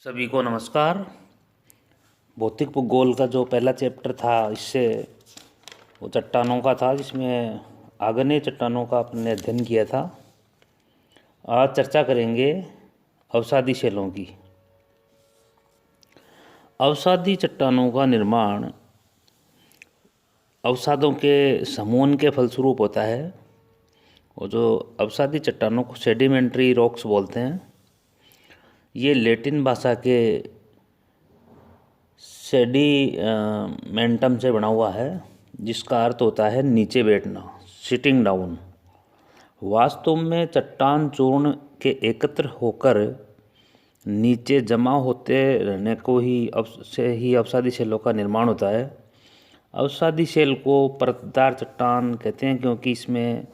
सभी को नमस्कार। भौतिक भूगोल का जो पहला चैप्टर था इससे वो चट्टानों का था, जिसमें आग्नेय चट्टानों का अपने अध्ययन किया था। आज चर्चा करेंगे अवसादी शैलों की। अवसादी चट्टानों का निर्माण अवसादों के समूहन के फलस्वरूप होता है। और जो अवसादी चट्टानों को सेडिमेंट्री रॉक्स बोलते हैं। ये लैटिन भाषा के सेडिमेंटम से बना हुआ है, जिसका अर्थ होता है नीचे बैठना, सिटिंग डाउन। वास्तव में चट्टान चूर्ण के एकत्र होकर नीचे जमा होते रहने को ही अवसादी शैलों का निर्माण होता है। अवसादी शैल को परतदार चट्टान कहते हैं, क्योंकि इसमें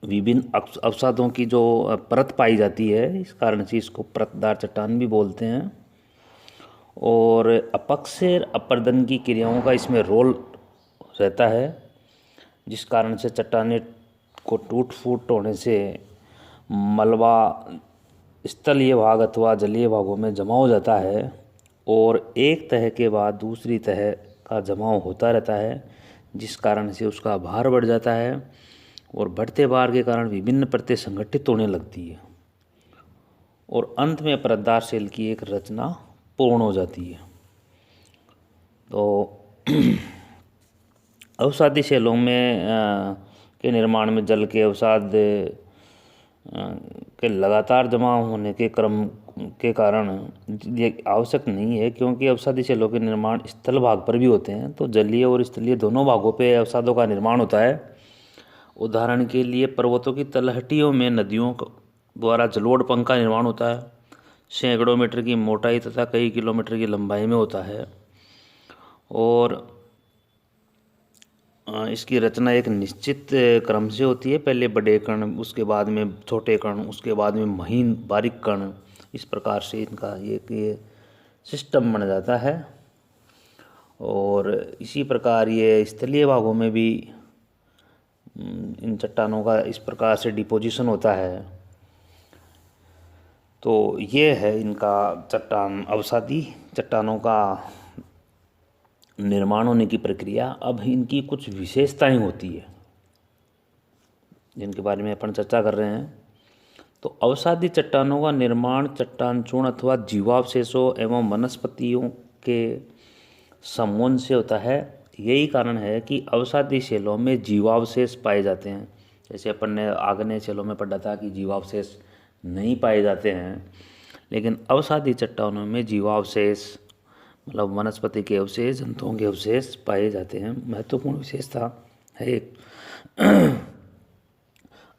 विभिन्न अवसादों की जो परत पाई जाती है, इस कारण से इसको परतदार चट्टान भी बोलते हैं। और अपक्षय अपर्दन की क्रियाओं का इसमें रोल रहता है, जिस कारण से चट्टानें को टूट फूट होने से मलबा स्थलीय भाग अथवा जलीय भागों में जमा हो जाता है और एक तह के बाद दूसरी तह का जमाव होता रहता है, जिस कारण से उसका भार बढ़ जाता है और बढ़ते भार के कारण विभिन्न परतें संगठित होने लगती है और अंत में परतदार शैल की एक रचना पूर्ण हो जाती है। तो अवसादी शैलों में के निर्माण में जल के अवसाद के लगातार जमा होने के क्रम के कारण ये आवश्यक नहीं है, क्योंकि अवसादी शैलों के निर्माण स्थल भाग पर भी होते हैं। तो जलीय और स्थलीय दोनों भागों पे अवसादों का निर्माण होता है। उदाहरण के लिए पर्वतों की तलहटियों में नदियों द्वारा जलोढ़ पंख का निर्माण होता है। सैकड़ों मीटर की मोटाई तथा कई किलोमीटर की लंबाई में होता है और इसकी रचना एक निश्चित क्रम से होती है। पहले बड़े कण, उसके बाद में छोटे कण, उसके बाद में महीन बारीक कण। इस प्रकार से इनका ये सिस्टम बन जाता है। और इसी प्रकार ये स्थलीय भागों में भी इन चट्टानों का इस प्रकार से डिपोजिशन होता है। तो ये है इनका अवसादी चट्टानों का निर्माण होने की प्रक्रिया। अब इनकी कुछ विशेषताएं होती है, जिनके बारे में अपन चर्चा कर रहे हैं। तो अवसादी चट्टानों का निर्माण चट्टान चूर्ण अथवा जीवावशेषों एवं वनस्पतियों के समूहन से होता है। यही कारण है कि अवसादी शैलों में जीवावशेष पाए जाते हैं। जैसे अपन ने आग्नेय शैलों में पढ़ा था कि जीवावशेष नहीं पाए जाते हैं, लेकिन अवसादी चट्टानों में जीवावशेष मतलब वनस्पति के अवशेष, जंतुओं के अवशेष पाए जाते हैं। महत्वपूर्ण विशेषता है एक,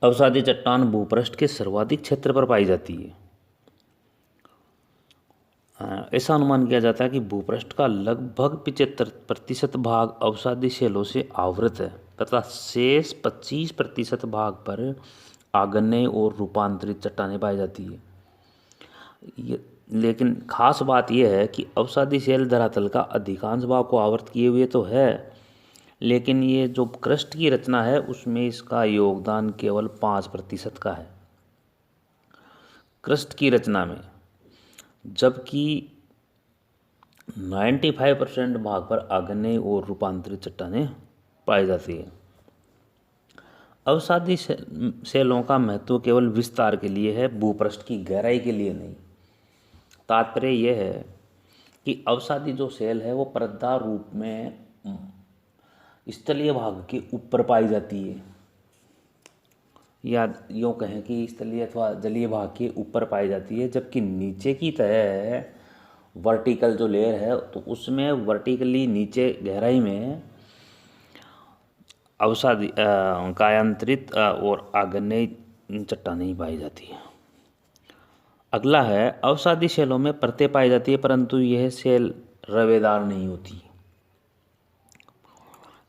अवसादी चट्टान भूपृष्ठ के सर्वाधिक क्षेत्र पर पाई जाती है। ऐसा अनुमान किया जाता है कि भूपृष्ठ का लगभग 75% भाग अवसादी शैलों से आवृत है तथा शेष 25% भाग पर आग्नेय और रूपांतरित चट्टानें पाई जाती है। लेकिन खास बात यह है कि अवसादी शैल धरातल का अधिकांश भाग को आवृत किए हुए तो है, लेकिन ये जो क्रस्ट की रचना है उसमें इसका योगदान केवल 5% का है क्रस्ट की रचना में, जबकि 95% भाग पर आग्नेय और रूपांतरित चट्टानें पाई जाती है। अवसादी शैलों का महत्व केवल विस्तार के लिए है, भूपृष्ठ की गहराई के लिए नहीं। तात्पर्य यह है कि अवसादी जो शैल है वो परतदार रूप में स्थलीय भाग के ऊपर पाई जाती है, या यूँ कहें कि स्थलीय अथवा जलीय भाग के ऊपर पाई जाती है, जबकि नीचे की तह वर्टिकल जो लेयर है तो उसमें वर्टिकली नीचे गहराई में अवसादी कायांतरित और आग्नेय चट्टानें ही पाई जाती है। अगला है, अवसादी शैलों में परतें पाई जाती है, परंतु यह शैल रवेदार नहीं होती।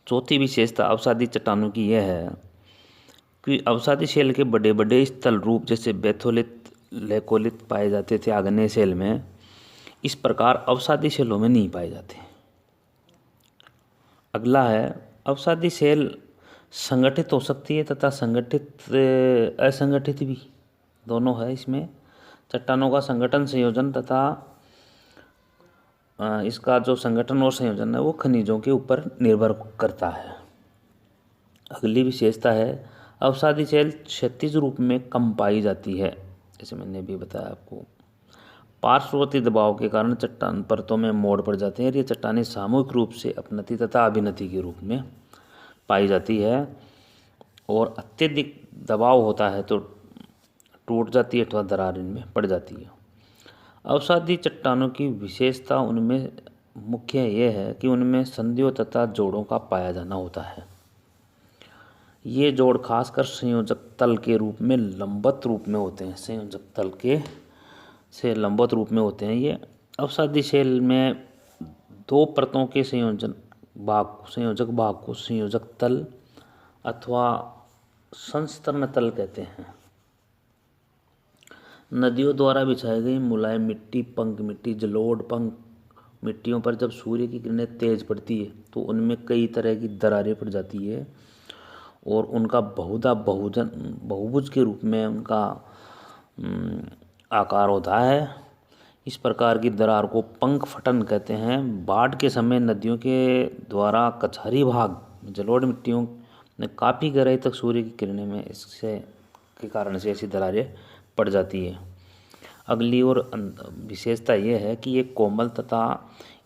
चौथी विशेषता अवसादी चट्टानों की यह है कि अवसादी शैल के बड़े बड़े स्थल रूप जैसे बैथोलिथ, लेकोलिथ पाए जाते थे आग्नेय शैल में, इस प्रकार अवसादी शैलों में नहीं पाए जाते। अगला है, अवसादी शैल संगठित हो सकती है तथा संगठित असंगठित भी दोनों है इसमें। चट्टानों का संगठन, संयोजन तथा इसका जो संगठन और संयोजन है वो खनिजों के ऊपर निर्भर करता है। अगली विशेषता है अवसादी शैल क्षैतिज रूप में कम पाई जाती है। जैसे मैंने भी बताया आपको, पार्श्ववर्ती दबाव के कारण चट्टान परतों में मोड़ पड़ जाते हैं और ये चट्टानें सामूहिक रूप से अपनति तथा अभिनति के रूप में पाई जाती है। और अत्यधिक दबाव होता है तो टूट जाती है अथवा दरार इनमें पड़ जाती है। अवसादी चट्टानों की विशेषता उनमें मुख्य यह है कि उनमें संधियों तथा जोड़ों का पाया जाना होता है। ये जोड़ खासकर संयोजक तल के रूप में लंबवत रूप में होते हैं। संयोजक तल के से लंबवत रूप में होते हैं। ये अवसादी शैल में दो परतों के संयोजक भाग को संयोजक तल अथवा संस्तरण तल कहते हैं। नदियों द्वारा बिछाई गई मुलायम मिट्टी, पंख मिट्टी, जलोढ़ पंख मिट्टियों पर जब सूर्य की किरणें तेज पड़ती है तो उनमें कई तरह की दरारें पड़ जाती है और उनका बहुभुज के रूप में उनका आकार होता है। इस प्रकार की दरार को पंख फटन कहते हैं। बाढ़ के समय नदियों के द्वारा कछारी भाग जलोढ़ मिट्टियों ने काफ़ी गहराई तक सूर्य की किरणें में इससे के कारण से ऐसी दरारें पड़ जाती है। अगली और विशेषता यह है कि ये कोमल तथा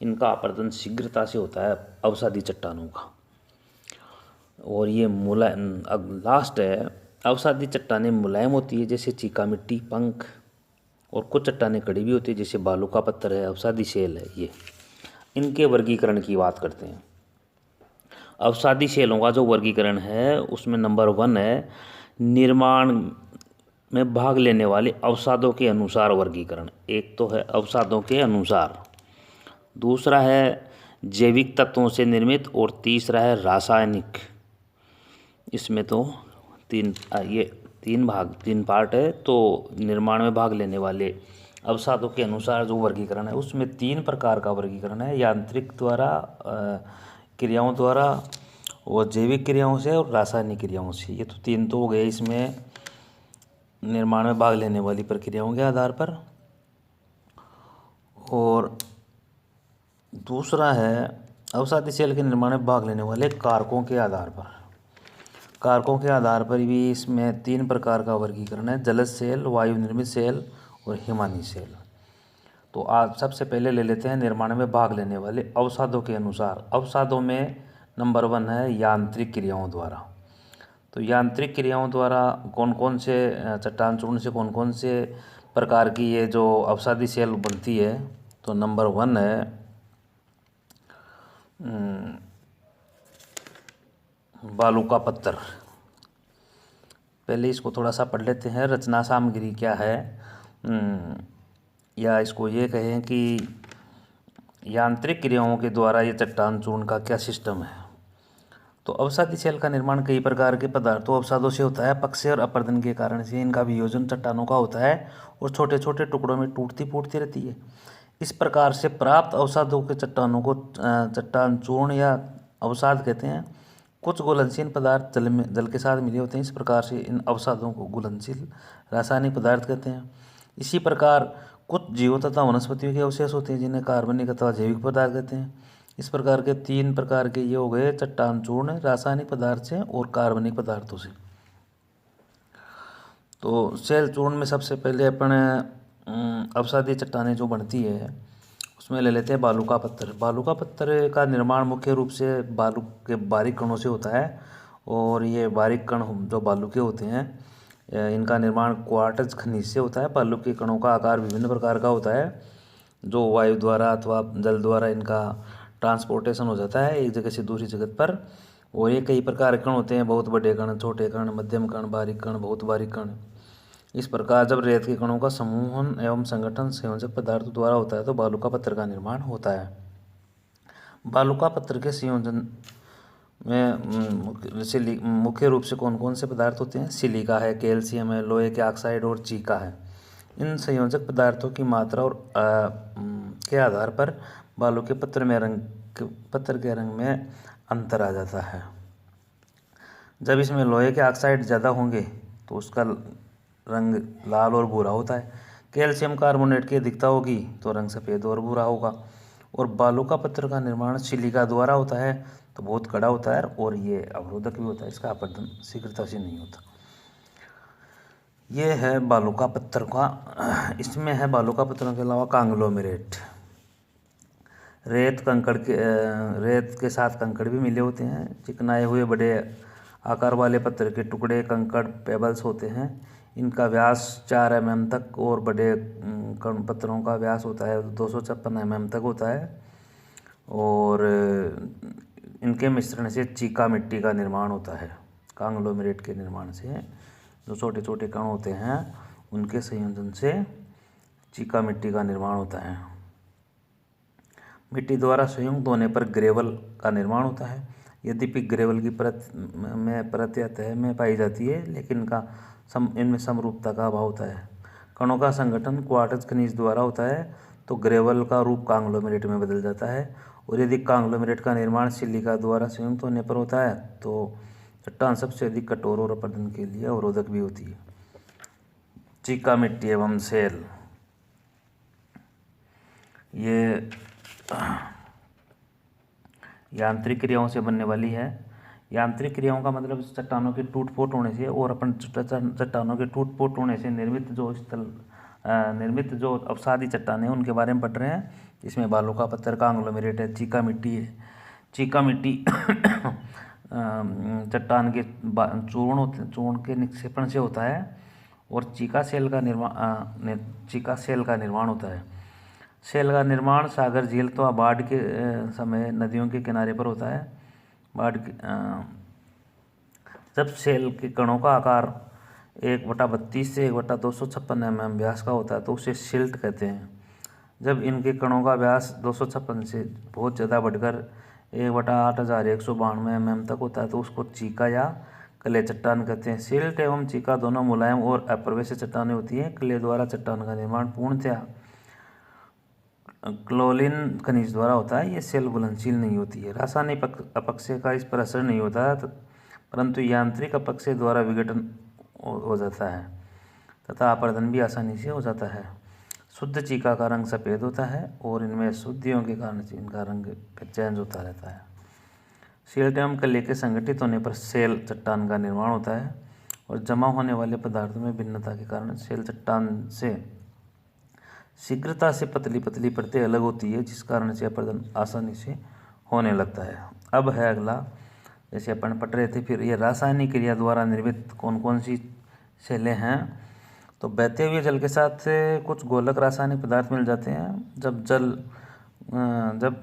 इनका अपरदन शीघ्रता से होता है अवसादी चट्टानों का। और ये लास्ट है, अवसादी चट्टानें मुलायम होती है जैसे चीका मिट्टी, पंख, और कुछ चट्टानें कड़ी भी होती है जैसे बालू का पत्थर है, अवसादी शैल है। ये इनके वर्गीकरण की बात करते हैं। अवसादी शैलों का जो वर्गीकरण है उसमें नंबर 1 है निर्माण में भाग लेने वाले अवसादों के अनुसार वर्गीकरण। एक तो है अवसादों के अनुसार, दूसरा है जैविक तत्वों से निर्मित, और तीसरा है रासायनिक। इसमें तो तीन पार्ट है। तो निर्माण में भाग लेने वाले अवसादों के अनुसार जो वर्गीकरण है उसमें 3 प्रकार का वर्गीकरण है, यांत्रिक द्वारा, क्रियाओं द्वारा, और जैविक क्रियाओं से और रासायनिक क्रियाओं से। ये तो 3 तो हो गए इसमें निर्माण में भाग लेने वाली प्रक्रियाओं के आधार पर। और दूसरा है अवसादी शैल के निर्माण में भाग लेने वाले कारकों के आधार पर। कारकों के आधार पर भी इसमें 3 प्रकार का वर्गीकरण है, जलज शैल, वायु निर्मित शैल और हिमानी शैल। तो आज सबसे पहले ले लेते हैं निर्माण में भाग लेने वाले अवसादों के अनुसार। अवसादों में नंबर 1 है यांत्रिक क्रियाओं द्वारा। तो यांत्रिक क्रियाओं द्वारा कौन कौन से चट्टान चूर्ण से कौन कौन से प्रकार की ये जो अवसादी शैल बनती है, तो नंबर 1 है बालू का पत्थर। पहले इसको थोड़ा सा पढ़ लेते हैं। रचना सामग्री क्या है, या इसको ये कहें कि यांत्रिक क्रियाओं के द्वारा ये चट्टान चूर्ण का क्या सिस्टम है। तो अवसादी शैल का निर्माण कई प्रकार के पदार्थों अवसादों से होता है। पक्षय और अपरदन के कारण से इनका वियोजन चट्टानों का होता है और छोटे छोटे टुकड़ों में टूटती फूटती रहती है। इस प्रकार से प्राप्त अवसादों के चट्टानों को चट्टान चूर्ण या अवसाद कहते हैं। कुछ घुलनशील पदार्थ जल के साथ मिले होते हैं। इस प्रकार से इन अवसादों को घुलनशील रासायनिक पदार्थ कहते हैं। इसी प्रकार कुछ जीवों तथा वनस्पतियों के अवशेष होते हैं जिन्हें कार्बनिक अथवा जैविक पदार्थ कहते हैं। इस प्रकार के 3 प्रकार के ये हो गए चट्टान चूर्ण, रासायनिक पदार्थ से और कार्बनिक पदार्थों से। तो शैल चूर्ण में सबसे पहले अपन अवसादी चट्टानें जो बनती है उसमें ले लेते हैं बालू का पत्थर। बालू का पत्थर का निर्माण मुख्य रूप से बालू के बारीक कणों से होता है। और ये बारीक कण जो बालू के होते हैं इनका निर्माण क्वार्ट्ज खनिज से होता है। बालू के कणों का आकार विभिन्न प्रकार का होता है जो वायु द्वारा अथवा जल द्वारा इनका ट्रांसपोर्टेशन हो जाता है एक जगह से दूसरी जगह पर। और ये कई प्रकार के कण होते हैं, बहुत बड़े कण, छोटे कण, मध्यम कण, बारीक कण, बहुत बारीक कण। इस प्रकार जब रेत के कणों का समूहन एवं संगठन संयोजक पदार्थों द्वारा होता है तो बालू का पत्थर का निर्माण होता है। बालू का पत्थर के संयोजन में मुख्य रूप से कौन कौन से पदार्थ होते हैं? सिलिका है, कैल्शियम है, लोहे के ऑक्साइड और चीका है। इन संयोजक पदार्थों की मात्रा और के आधार पर बालू के पत्थर के रंग में अंतर आ जाता है। जब इसमें लोहे के ऑक्साइड ज़्यादा होंगे तो उसका रंग लाल और भूरा होता है, कैल्शियम कार्बोनेट की अधिकता होगी तो रंग सफ़ेद और भूरा होगा। और बालू का पत्थर का निर्माण सिलिका द्वारा होता है तो बहुत कड़ा होता है और ये अवरोधक भी होता है, इसका अपरदन शीघ्रता से नहीं होता। ये है बालू का पत्थर का। इसमें है बालू का पत्थरों के अलावा कांग्लोमेरेट, रेत के साथ कंकड़ भी मिले होते हैं। चिकनाए हुए बड़े आकार वाले पत्थर के टुकड़े कंकड़ पेबल्स होते हैं। इनका व्यास 4 mm तक और बड़े पत्थरों का व्यास होता है 256 mm तक होता है। और इनके मिश्रण से चीका मिट्टी का निर्माण होता है। कांग्लोमेरेट के निर्माण से जो छोटे छोटे कण होते हैं उनके संयोजन से चीका मिट्टी का निर्माण होता है। मिट्टी द्वारा संयुक्त होने पर ग्रेवल का निर्माण होता है। यद्यपि ग्रेवल की परत या तह में पाई जाती है, लेकिन इनमें समरूपता का अभाव होता है। कणों का संगठन क्वार्ट्ज खनिज द्वारा होता है तो ग्रेवल का रूप कांग्लोमेरेट में बदल जाता है। और यदि कांग्लोमेरेट का निर्माण सिलिका द्वारा संयुक्त होने पर होता है तो चट्टान सबसे अधिक कठोर और अपरदन के लिए अवरोधक भी होती है। चीका मिट्टी एवं सेल, ये यांत्रिक क्रियाओं से बनने वाली है। यांत्रिक क्रियाओं का मतलब चट्टानों के टूट-फूट होने से और अपन चट्टानों के टूट-फूट होने से निर्मित जो अवसादी चट्टानें हैं उनके बारे में पढ़ रहे हैं। इसमें बालू का पत्थर, कांग्लोमेरेट है, चीका मिट्टी है। चीका मिट्टी चट्टान के चूर्ण के निक्षेपण से होता है और चीका सेल का निर्माण होता है। सेल का निर्माण सागर, झील तो बाढ़ के समय नदियों के किनारे पर होता है। जब सेल के कणों का आकार 1/32 से 1/256 mm व्यास का होता है तो उसे सिल्ट कहते हैं। जब इनके कणों का व्यास 256 से बहुत ज़्यादा बढ़कर 1/8192 mm तक होता है तो उसको चीका या क्ले चट्टान कहते हैं। सिल्ट एवं चीका दोनों मुलायम और अप्रवेश चट्टानें होती हैं। क्ले द्वारा चट्टान का निर्माण पूर्णतया क्लोलिन खनिज द्वारा होता है। ये सेल घुलनशील नहीं होती है। रासायनिक अपक्षय का इस पर असर नहीं होता है, परंतु यांत्रिक अपक्षय द्वारा विघटन हो जाता है तथा अपरदन भी आसानी से हो जाता है। शुद्ध चीका का रंग सफ़ेद होता है और इनमें शुद्धियों के कारण इनका रंग चेंज होता रहता है। सिल्ट एवं क्ले के संगठित होने पर सेल चट्टान का निर्माण होता है और जमा होने वाले पदार्थों में भिन्नता के कारण सेल चट्टान से शीघ्रता से पतली पतली परतें अलग होती है, जिस कारण से अपरदन आसानी से होने लगता है। अब है अगला, जैसे अपन पढ़ रहे थे, फिर ये रासायनिक क्रिया द्वारा निर्मित कौन कौन सी सेलें हैं। तो बहते हुए जल के साथ कुछ गोलक रासायनिक पदार्थ मिल जाते हैं। जब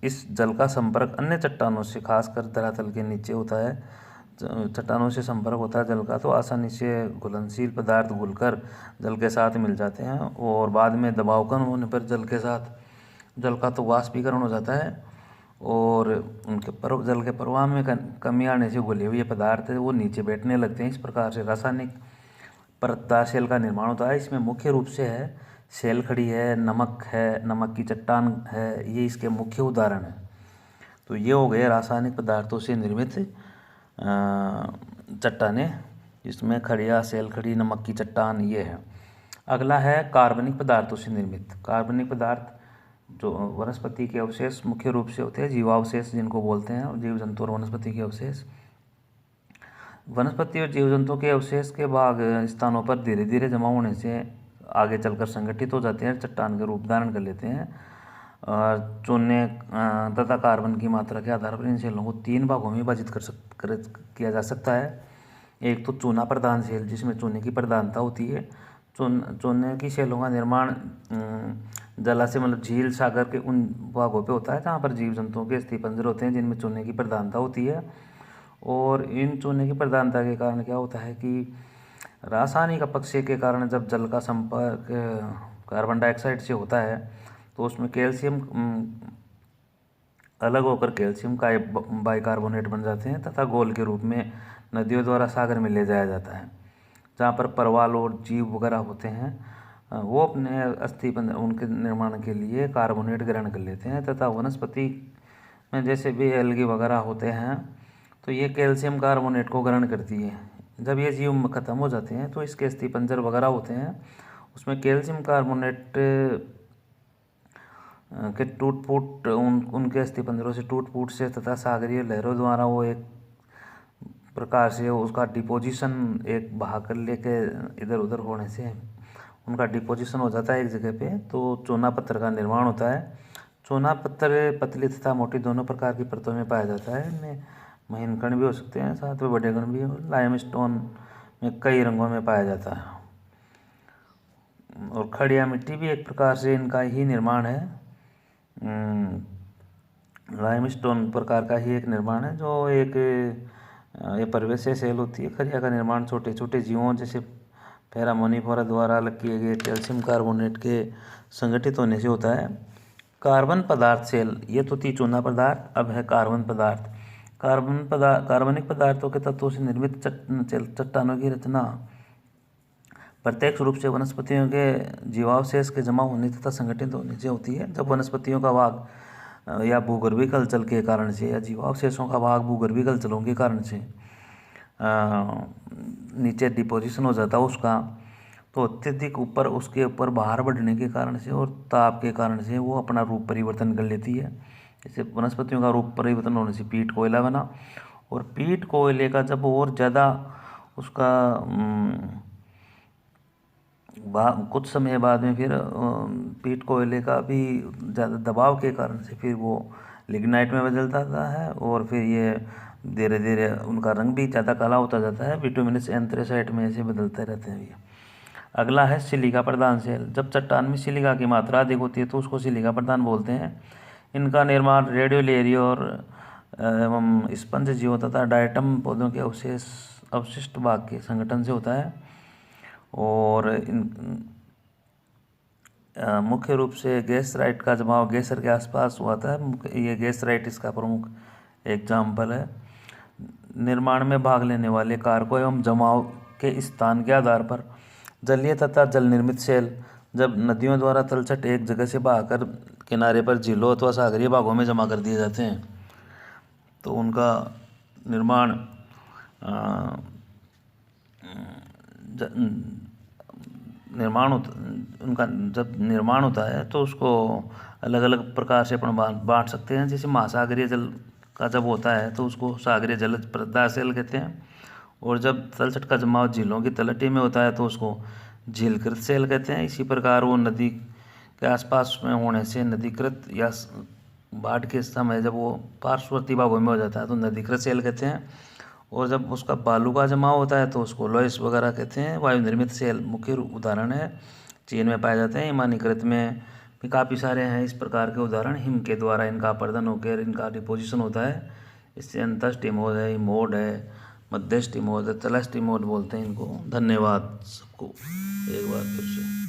इस जल का संपर्क अन्य चट्टानों से, खासकर धरातल के नीचे होता है, चट्टानों से संपर्क होता है जल का, तो आसानी से घुलनशील पदार्थ घुलकर जल के साथ मिल जाते हैं और बाद में दबाव कम होने पर जल का तो वाष्पीकरण हो जाता है और उनके जल के प्रवाह में कमी आने से घुले हुए पदार्थ वो नीचे बैठने लगते हैं। इस प्रकार से रासायनिक परतदार सेल का निर्माण होता है। इसमें मुख्य रूप से है सेल खड़ी है, नमक की चट्टान है, ये इसके मुख्य उदाहरण हैं। तो ये हो गए रासायनिक पदार्थों से निर्मित चट्टानें, जिसमें खड़िया, सेल खड़ी, नमक की चट्टान ये है। अगला है कार्बनिक पदार्थों से निर्मित। कार्बनिक पदार्थ जो वनस्पति के अवशेष मुख्य रूप से होते हैं, जीवावशेष जिनको बोलते हैं, और जीव जंतु और वनस्पति के अवशेष। वनस्पति और जीव जंतु के अवशेष के भाग स्थानों पर धीरे धीरे जमा होने से आगे चलकर संगठित हो जाते हैं, चट्टान के रूप धारण कर लेते हैं। और चूने तथा कार्बन की मात्रा के आधार पर इन सेलों को 3 भागों में विभाजित किया जा सकता है। एक तो चूना प्रधान सेल, जिसमें चूने की प्रधानता होती है। चूने की सेलों का निर्माण जलाशय मतलब झील, सागर के उन भागों पे होता है जहाँ पर जीव जंतुओं के अस्थिपंजर होते हैं, जिनमें चूने की प्रधानता होती है। और इन चूने की प्रधानता के कारण क्या होता है कि रासायनिक अपक्षय के कारण जब जल का संपर्क कार्बन डाइऑक्साइड से होता है तो उसमें कैल्शियम अलग होकर कैल्शियम का बाइकार्बोनेट बन जाते हैं तथा घोल के रूप में नदियों द्वारा सागर में ले जाया जाता है। जहाँ पर परवाल और जीव वगैरह होते हैं वो अपने अस्थिपंजर उनके निर्माण के लिए कार्बोनेट ग्रहण कर लेते हैं तथा वनस्पति में जैसे भी एल्गी वगैरह होते हैं तो ये कैल्शियम कार्बोनेट को ग्रहण करती है। जब ये जीव ख़त्म हो जाते हैं तो इसके अस्थिपंजर वगैरह होते हैं, उसमें कैल्शियम कार्बोनेट के टूट फूट उनके अस्थिपंजरों से टूट फूट से तथा सागरीय लहरों द्वारा वो एक प्रकार से उसका डिपोजिशन एक बहा कर लेके इधर उधर होने से उनका डिपोजिशन हो जाता है एक जगह पे, तो चूना पत्थर का निर्माण होता है। चूना पत्थर पतली तथा मोटी दोनों प्रकार की परतों में पाया जाता है। इनमें महीन कण भी हो सकते हैं, साथ में बड़े कण भी, और लाइमस्टोन में कई रंगों में पाया जाता है। और खड़िया मिट्टी भी एक प्रकार से इनका ही निर्माण है। लाइमस्टोन प्रकार का ही एक निर्माण है, जो एक ये परिवेशीय सेल होती है। खड़िया का निर्माण छोटे छोटे जीवों जैसे पैरामोनिफेरा द्वारा अलग किए गए कैल्शियम कार्बोनेट के संगठित होने से होता है। कार्बन पदार्थ सेल, ये तो थी चूना पदार्थ, अब है कार्बन पदार्थ। कार्बनिक पदार्थों के तत्वों से निर्मित चट्टानों की रचना प्रत्यक्ष रूप से वनस्पतियों के जीवावशेष के जमा होने तथा संगठित होने से होती है। जब वनस्पतियों का भाग या भूगर्भीय हलचल के कारण से या जीवावशेषों का भाग भूगर्भीय हलचलों के कारण से नीचे डिपोजिशन हो जाता है उसका, तो अत्यधिक ऊपर उसके ऊपर बाहर बढ़ने के कारण से और ताप के कारण से वो अपना रूप परिवर्तन कर लेती है। जैसे वनस्पतियों का रूप परिवर्तन होने से पीट कोयला बना, और पीट कोयले का जब और ज़्यादा उसका कुछ समय बाद में फिर पीट कोयले का भी ज़्यादा दबाव के कारण से फिर वो लिग्नाइट में बदल जाता है, और फिर ये धीरे धीरे उनका रंग भी ज़्यादा काला होता जाता है। बिटुमिनस एंथ्रेसाइट में ऐसे बदलते रहते हैं ये। अगला है सिलिका प्रधान सेल। जब चट्टान में सिलिका की मात्रा अधिक होती है तो उसको सिलिका प्रधान बोलते हैं। इनका निर्माण रेडियोलेरी और एवं स्पंज जीवों तथा डायटम पौधों के अवशिष्ट भाग के संगठन से होता है। और मुख्य रूप से गैसराइट का जमाव गैसर के आसपास हुआ था। ये गैसराइट इसका प्रमुख एग्जाम्पल है। निर्माण में भाग लेने वाले कारकों एवं जमाव के स्थान के आधार पर जलीय तथा जल निर्मित सेल, जब नदियों द्वारा तलछट एक जगह से बहाकर किनारे पर झीलों अथवा सागरीय भागों में जमा कर दिए जाते हैं, तो उनका निर्माण उनका जब निर्माण होता है तो उसको अलग अलग प्रकार से अपन बांट सकते हैं। जैसे महासागरीय जल का जब होता है तो उसको सागरीय जलज प्रदाह सेल कहते हैं, और जब तलछट का जमाव झीलों की तलहटी में होता है तो उसको झीलकृत सेल कहते हैं। इसी प्रकार वो नदी के आसपास में होने से नदीकृत, या बाढ़ के समय जब वो पार्श्ववर्ती भागों में हो जाता है तो नदीकृत सेल कहते हैं। और जब उसका बालू का जमाव होता है तो उसको लोइस वगैरह कहते हैं। वायु निर्मित सेल मुख्य उदाहरण है, चीन में पाए जाते हैं। हिमानीकृत में भी काफ़ी सारे हैं इस प्रकार के उदाहरण। हिम के द्वारा इनका अपर्दन होकर इनका डिपोजिशन होता है। इससे अंतस्टिमोड है, मोड है, मध्यस्टिमोड है, तलस्टिमोड बोलते हैं इनको। धन्यवाद सबको एक बार फिर से।